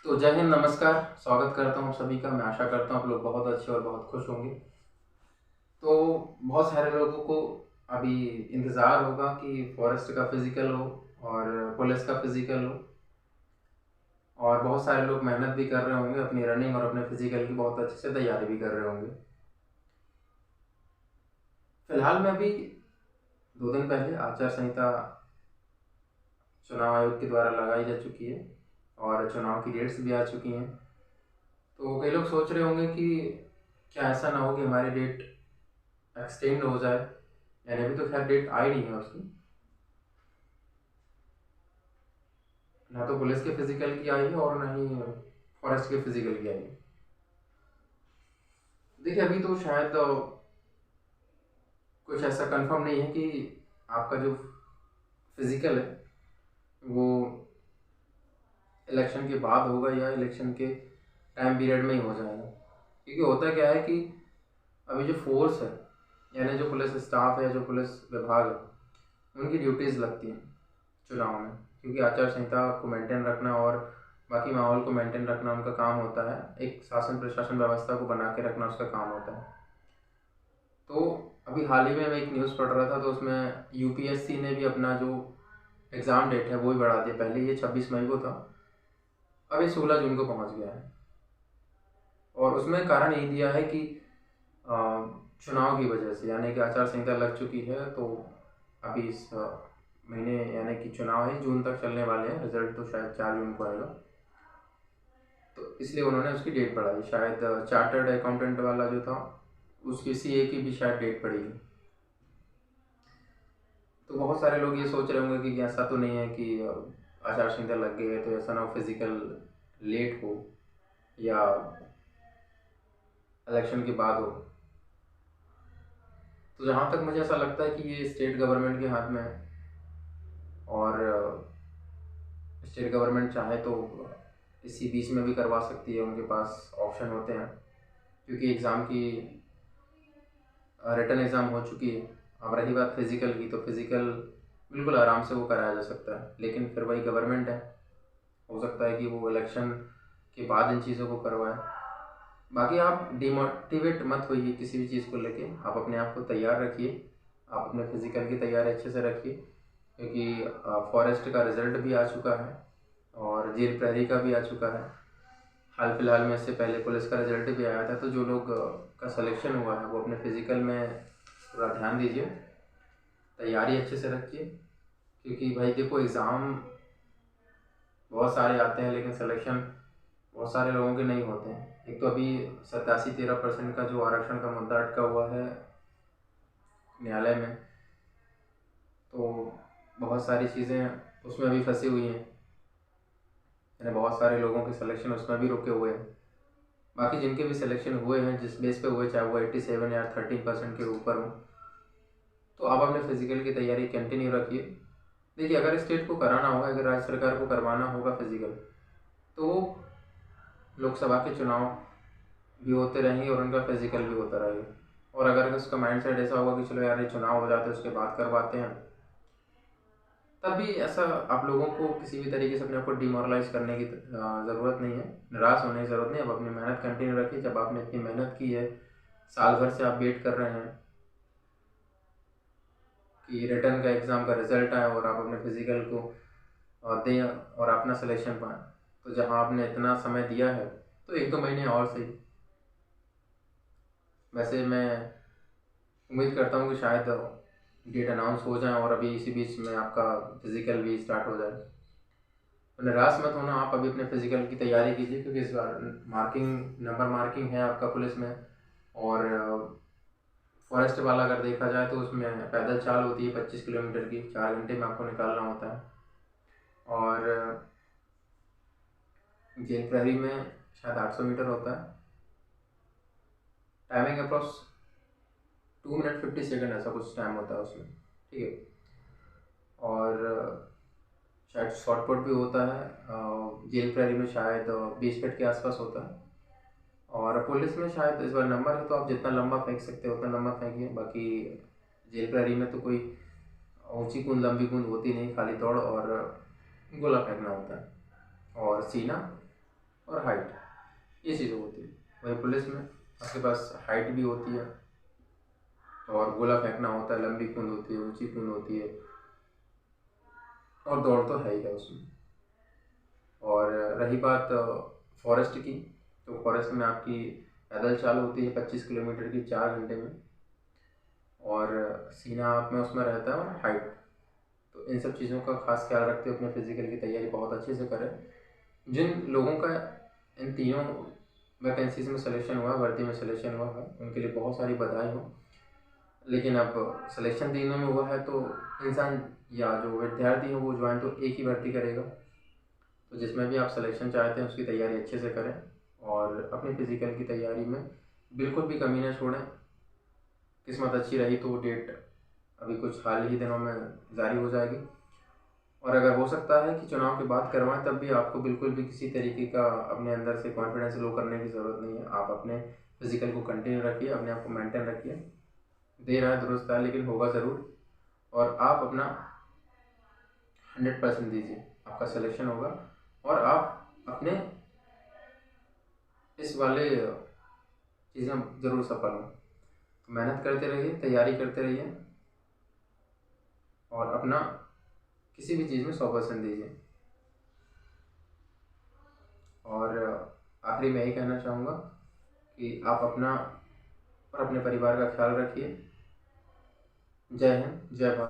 तो जय हिंद, नमस्कार। स्वागत करता हूँ सभी का। मैं आशा करता हूँ आप लोग बहुत अच्छे और बहुत खुश होंगे। तो बहुत सारे लोगों को अभी इंतज़ार होगा कि फॉरेस्ट का फिज़िकल हो और पुलिस का फिज़िकल हो, और बहुत सारे लोग मेहनत भी कर रहे होंगे अपनी रनिंग और अपने फिज़िकल की बहुत अच्छे से तैयारी भी कर रहे होंगे। फिलहाल में अभी 2 दिन पहले आचार संहिता चुनाव आयोग के द्वारा लगाई जा चुकी है और चुनाव की डेट्स भी आ चुकी हैं। तो कई लोग सोच रहे होंगे कि क्या ऐसा ना हो कि हमारी डेट एक्सटेंड हो जाए, यानी अभी तो खैर डेट आई नहीं है उसकी। ना तो पुलिस के फिजिकल की आई है और ना ही फॉरेस्ट के फिजिकल की आई है। देखिए, अभी तो शायद कुछ ऐसा कंफर्म नहीं है कि आपका जो फिजिकल है वो इलेक्शन के बाद होगा या इलेक्शन के टाइम पीरियड में ही हो जाएगा। क्योंकि होता क्या है कि अभी जो फोर्स है, यानी जो पुलिस स्टाफ है, जो पुलिस विभाग है, उनकी ड्यूटीज़ लगती हैं चुनाव में। क्योंकि आचार संहिता को मेंटेन रखना और बाकी माहौल को मेंटेन रखना उनका काम होता है। एक शासन प्रशासन व्यवस्था को बना के रखना उसका काम होता है। तो अभी हाल ही में मैं एक न्यूज़ पढ़ रहा था, तो उसमें यूपीएससी ने भी अपना जो एग्ज़ाम डेट है वो ही बढ़ा दिया। पहले ये 26 मई को था, अब ये 16 जून को पहुंच गया है। और उसमें कारण यही दिया है कि चुनाव की वजह से, यानी कि आचार संहिता लग चुकी है। तो अभी इस महीने, यानी कि चुनाव है जून तक चलने वाले हैं, रिजल्ट तो शायद 4 जून को आएगा। तो इसलिए उन्होंने उसकी डेट बढ़ाई। शायद चार्टर्ड अकाउंटेंट वाला जो था उसकी सीए की भी शायद डेट बढ़ी है। तो बहुत सारे लोग ये सोच रहे होंगे कि ऐसा तो नहीं है कि आचार संहिता लग गई है तो ऐसा ना हो फिजिकल लेट हो या इलेक्शन के बाद हो। तो जहाँ तक मुझे ऐसा लगता है कि ये स्टेट गवर्नमेंट के हाथ में है, और स्टेट गवर्नमेंट चाहे तो इसी बीच में भी करवा सकती है, उनके पास ऑप्शन होते हैं। क्योंकि एग्ज़ाम की रिटन एग्ज़ाम हो चुकी है। अब रही बात फिज़िकल की, तो फिज़िकल बिल्कुल आराम से वो कराया जा सकता है, लेकिन फिर वही गवर्नमेंट है, हो सकता है कि वो इलेक्शन के बाद इन चीज़ों को करवाए। बाकी आप डिमोटिवेट मत होइए किसी भी चीज़ को लेके, आप अपने आप को तैयार रखिए, आप अपने फिज़िकल की तैयारी अच्छे से रखिए। क्योंकि फॉरेस्ट का रिज़ल्ट भी आ चुका है और जेल प्रहरी का भी आ चुका है। हाल फिलहाल में इससे पहले पुलिस का रिज़ल्ट भी आया था। तो जो लोग का सिलेक्शन हुआ है वो अपने फिज़िकल में पूरा ध्यान दीजिए, तैयारी अच्छे से रखिए। क्योंकि भाई देखो, एग्ज़ाम बहुत सारे आते हैं लेकिन सिलेक्शन बहुत सारे लोगों के नहीं होते हैं। एक तो अभी 87-13% का जो आरक्षण का मुद्दा अटका हुआ है न्यायालय में, तो बहुत सारी चीज़ें उसमें भी फंसी हुई हैं, यानी बहुत सारे लोगों के सिलेक्शन उसमें भी रुके हुए हैं। बाकी जिनके भी सिलेक्शन हुए हैं, जिस बेस पे हुए, चाहे वो 87 या 13% के ऊपर हो, तो आप अपने फिज़िकल की तैयारी कंटिन्यू रखिए। देखिए, अगर स्टेट को कराना होगा, अगर राज्य सरकार को करवाना होगा फिज़िकल, तो लोकसभा के चुनाव भी होते रहेंगे और उनका फिज़िकल भी होता रहेगा। और अगर उसका माइंड सेट ऐसा होगा कि चलो यार ये चुनाव हो जाते हैं उसके बाद करवाते हैं, तब भी ऐसा आप लोगों को किसी भी तरीके से अपने आप को डिमोरलाइज करने की ज़रूरत नहीं है, निराश होने की ज़रूरत नहीं है। अब अपनी मेहनत कंटिन्यू रखिए। जब आपने इतनी मेहनत की है, साल भर से आप वेट कर रहे हैं कि रिटर्न का एग्ज़ाम का रिजल्ट आए और आप अपने फिज़िकल को दें और अपना सिलेक्शन पाएँ, तो जहाँ आपने इतना समय दिया है तो 1-2 महीने और सही। वैसे मैं उम्मीद करता हूँ कि शायद डेट अनाउंस हो जाए और अभी इसी बीच में आपका फिज़िकल भी स्टार्ट हो जाए। तो निराश मत होना, आप अभी अपने फिज़िकल की तैयारी कीजिए। क्योंकि इस बार नंबर मार्किंग है आपका पुलिस में, और फॉरेस्ट वाला अगर देखा जाए तो उसमें पैदल चाल होती है 25 किलोमीटर की, 4 घंटे में आपको निकालना होता है। और जेल प्रहरी में शायद 800 मीटर होता है। टाइमिंग अप्रॉक्स 2 मिनट 50 सेकेंड ऐसा कुछ टाइम होता है उसमें, ठीक है। और शायद शॉर्टपुट भी होता है। जेल प्रहरी में शायद 20 फीट के आसपास होता है। और पुलिस में शायद इस बार नंबर है, तो आप जितना लंबा फेंक सकते हो उतना लंबा फेंकिए। बाकी जेल प्रहरी में तो कोई ऊंची कूद लंबी कूद होती नहीं, खाली दौड़ और गोला फेंकना होता है और सीना और हाइट, ये चीज़ें होती है। वही पुलिस में आपके पास हाइट भी होती है और गोला फेंकना होता है, लंबी कूद होती है, ऊंची कूद होती है और दौड़ तो है ही है उसमें। और रही बात फॉरेस्ट की, तो फॉरेस्ट में आपकी पैदल चाल होती है 25 किलोमीटर की 4 घंटे में, और सीना आप में उसमें रहता है, और हाइट। तो इन सब चीज़ों का खास ख्याल रखते हुए अपने फिजिकल की तैयारी बहुत अच्छे से करें। जिन लोगों का इन तीनों वैकेंसीज में सिलेक्शन हुआ, भर्ती में सिलेक्शन हुआ है, उनके लिए बहुत सारी बधाई हो। लेकिन अब सिलेक्शन तीनों में हुआ है तो इंसान या जो विद्यार्थी है वो ज्वाइन तो एक ही भर्ती करेगा। तो जिसमें भी आप सिलेक्शन चाहते हैं उसकी तैयारी अच्छे से करें और अपनी फिजिकल की तैयारी में बिल्कुल भी कमी ना छोड़ें। किस्मत अच्छी रही तो डेट अभी कुछ हाल ही दिनों में जारी हो जाएगी, और अगर हो सकता है कि चुनाव के बाद करवाएं तब भी आपको बिल्कुल भी किसी तरीके का अपने अंदर से कॉन्फिडेंस लो करने की ज़रूरत नहीं है। आप अपने फिजिकल को कंटिन्यू रखिए, अपने आप को मेंटेन रखिए। देर है दुरुस्त है लेकिन होगा ज़रूर, और आप अपना 100% दीजिए, आपका सिलेक्शन होगा और आप अपने इस वाले चीज़ें ज़रूर सफल हों। तो मेहनत करते रहिए, तैयारी करते रहिए और अपना किसी भी चीज़ में 100% दीजिए। और आखिरी में यही कहना चाहूँगा कि आप अपना और अपने परिवार का ख्याल रखिए। जय हिंद, जय भारत।